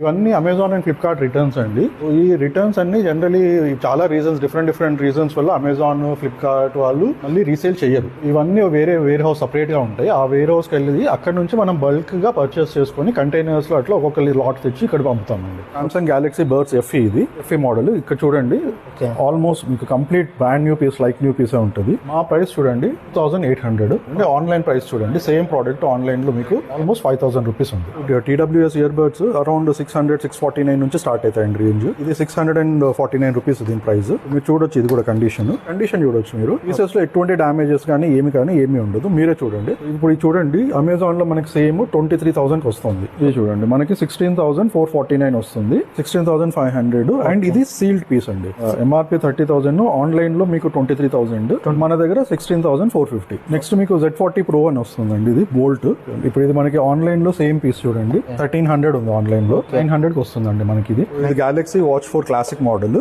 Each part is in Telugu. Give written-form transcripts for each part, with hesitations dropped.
ఇవన్నీ అమెజాన్ అండ్ ఫ్లిప్కార్ట్ రిటర్న్స్ అండి. ఈ రిటర్న్స్ అన్ని జనరలీ చాలా రీజన్స్, డిఫరెంట్ రీజన్స్ వల్ల అమెజాన్, ఫ్లిప్కార్ట్ వాళ్ళు మళ్ళీ రీసేల్ చేయరు. ఇవన్నీ వేర్ హౌస్ సపరేట్ గా ఉంటాయి. ఆ వేర్ హౌస్ కి వెళ్ళి అక్కడ నుంచి మనం బల్క్ గా పర్చేస్ చేసుకుని కంటైనర్స్ లో అట్లా ఒక్కొక్క లాట్ తెచ్చి ఇక్కడ పంపుతామండి. సామ్సంగ్ గ్యాలక్సీ బర్డ్స్ FE ఇది FE మోడల్. ఇక్కడ చూడండి ఆల్మోస్ట్ మీకు complete brand new piece, like new piece ఉంటుంది. మా ప్రైస్ చూడండి 2800. అంటే ఆన్లైన్ ప్రైస్ చూడండి, సేమ్ ప్రోడక్ట్ ఆన్లైన్ లో మీకు ఆల్మోస్ట్ 5000 రూపీస్ ఉంది. TWS ఇయర్ బర్డ్స్ అరౌండ్ 649 నుంచి స్టార్ట్ అవుతాయండి రేంజ్. ఇది 649 రూపీస్ దీని ప్రైస్. మీరు చూడొచ్చు, ఇది కూడా కండిషన్ చూడొచ్చు. మీరు పీసెస్ లో ఎటువంటి డామేజెస్ కానీ ఏమీ ఉండదు. మీరే చూడండి. ఇప్పుడు ఇది చూడండి, అమెజాన్ లో మనకి సేమ్ 23,000 వస్తుంది. ఇది చూడండి మనకి 16,449 వస్తుంది, 16,500. అండ్ ఇది సీల్డ్ పీస్ అండి. MRP 30,000, ఆన్లైన్ లో మీకు 23,000, మన దగ్గర 16,450. నెక్స్ట్ మీకు Z40 Pro అని వస్తుందండి. ఇది బోల్ట్. ఇప్పుడు ఇది మనకి ఆన్లైన్ లో సేమ్ పీస్ చూడండి 1300 ఉంది, ఆన్లైన్ లో 900 కి వస్తుందండి మనకి. ఇది Galaxy Watch 4 క్లాసిక్ మోడల్.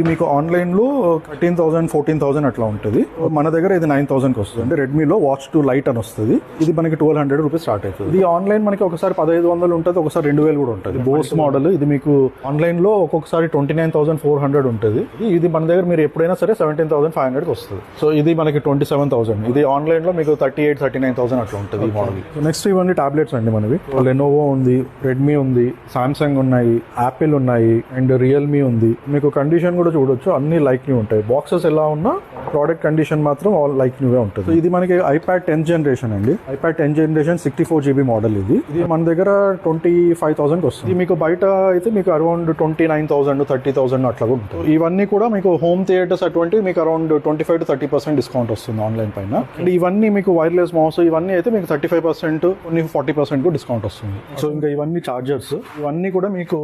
మీకు ఆన్లైన్ లో 13,000, 14,000 అట్లా ఉంటుంది. మన దగ్గర ఇది 9,000 కి వస్తుంది. రెడ్మీలో Watch 2 Lite అని వస్తుంది. ఇది మనకి 1200 రూపీస్ స్టార్ట్ అవుతుంది. ఇది ఆన్లైన్ మనకి ఒకసారి 1500 ఉంటుంది, ఒకసారి 2000 కూడా ఉంటుంది. బోస్ మోడల్. ఇది మీకు ఆన్లైన్ లో ఒక్కొక్కసారి 29,400 ఉంటుంది. ఇది మన దగ్గర మీరు ఎప్పుడైనా సరే 17,500 కి వస్తుంది. సో ఇది మనకి 27,000. ఇది ఆన్లైన్ లో మీకు 38,000, 39,000 అట్లా ఉంటుంది ఈ మోడల్. నెక్స్ట్ ఇవన్నీ టాబ్లెట్స్ అండి మనవి. లెనోవో ఉంది, రెడ్మీ ఉంది, సామ్సంగ్ ఉన్నాయి, యాపిల్ ఉన్నాయి, అండ్ రియల్మీ ఉంది. మీకు కండిషన్ కూడా చూడొచ్చు, అన్ని లైక్ న్యూ ఉంటాయి. బాక్సెస్ ఎలా ఉన్నా ప్రోడక్ట్ కండిషన్ మాత్రం ఆల్ లైక్ న్యూవే ఉంటుంది. ఇది మనకి iPad 10th జనరేషన్ అండి. iPad 10th generation 64GB model. ఇది మన దగ్గర 25,000 వస్తుంది. మీకు బయట అయితే మీకు అరౌండ్ 29,000, 30,000 అట్లా కూడా ఉంటుంది. ఇవన్నీ కూడా మీకు హోమ్ థియేటర్స్ అటువంటివి మీకు అరౌండ్ 25 to 30% డిస్కౌంట్ వస్తుంది ఆన్లైన్ పైన. అండ్ ఇవన్నీ మీకు వైర్లెస్ మౌస్ ఇవన్నీ అయితే మీకు 35%, కొన్ని 40% డిస్కౌంట్ వస్తుంది. సో ఇంకా ఇవన్నీ చార్జర్స్, ఇవన్నీ కూడా మీకు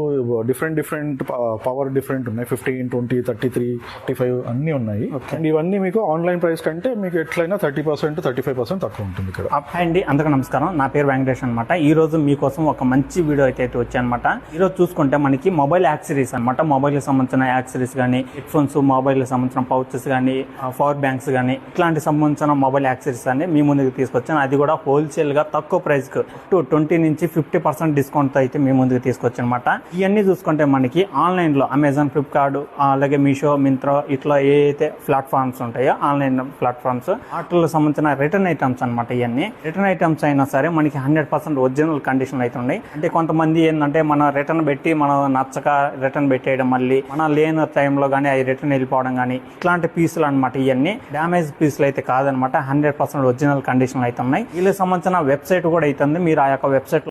డిఫరెంట్ పవర్ డిఫరెంట్ ఉన్నాయి. 15, 20, 33, 35 అన్ని ఉన్నాయి. అండ్ ఇవన్నీ మీకు ఆన్లైన్ ప్రైస్ కంటే మీకు ఎట్లయినా 30%, 35% తక్కువ ఉంటుంది ఇక్కడ. అండి అందరికీ నమస్కారం. నా పేరు వెంకటేష్ అనమాట. ఈ రోజు మీకోసం ఒక మంచి వీడియో అయితే వచ్చాయన్నమాట. ఈ రోజు చూసుకుంటే మనకి మొబైల్ యాక్సెసరీస్ అనమాట. మొబైల్ కి సంబంధించిన యాక్సెసరీస్ కానీ, హెడ్ ఫోన్స్, మొబైల్ కి సంబంధించిన పౌచెస్ కానీ, పవర్ బ్యాంక్స్ కానీ, ఇట్లాంటి సంబంధించిన మొబైల్ యాక్సెసరీస్ అన్ని మీ ముందుకు తీసుకొచ్చాను. అది కూడా హోల్సేల్ గా తక్కువ ప్రైస్ కు 20 నుంచి 50% డిస్కౌంట్ తో అయితే మీ ముందుకు తీసుకొచ్చాను అనమాట. ఇవన్నీ చూసుకుంటే మనకి ఆన్లైన్ లో అమెజాన్, ఫ్లిప్కార్ట్, అలాగే మీషో, మింత్రా ఇట్లా ఏ అయితే ప్లాట్ఫామ్స్ ఉంటాయో ఆన్లైన్ ప్లాట్ఫామ్స్, వాటికి సంబంధించిన రిటర్న్ ఐటమ్స్ అనమాట. ఇవన్నీ రిటర్న్ ఐటమ్స్ అయినా సరే మనకి 100% ఒరిజినల్ కండిషన్ అయితే ఉన్నాయి. అంటే కొంతమంది ఏంటంటే మన రిటర్న్ పెట్టి మనం నచ్చక రిటర్న్ పెట్టేయడం, మళ్ళీ మన లేని టైంలో కానీ అవి రిటర్న్ వెళ్ళిపోవడం కానీ ఇట్లాంటి పీసులు అనమాట. ఇవన్నీ డ్యామేజ్ పీసులు అయితే కాదనమాట. 100% ఒరిజినల్ కండిషన్ అయితే ఉన్నాయి. వీళ్ళకి సంబంధించిన వెబ్సైట్ కూడా అవుతుంది. మీరు ఆ యొక్క వెబ్సైట్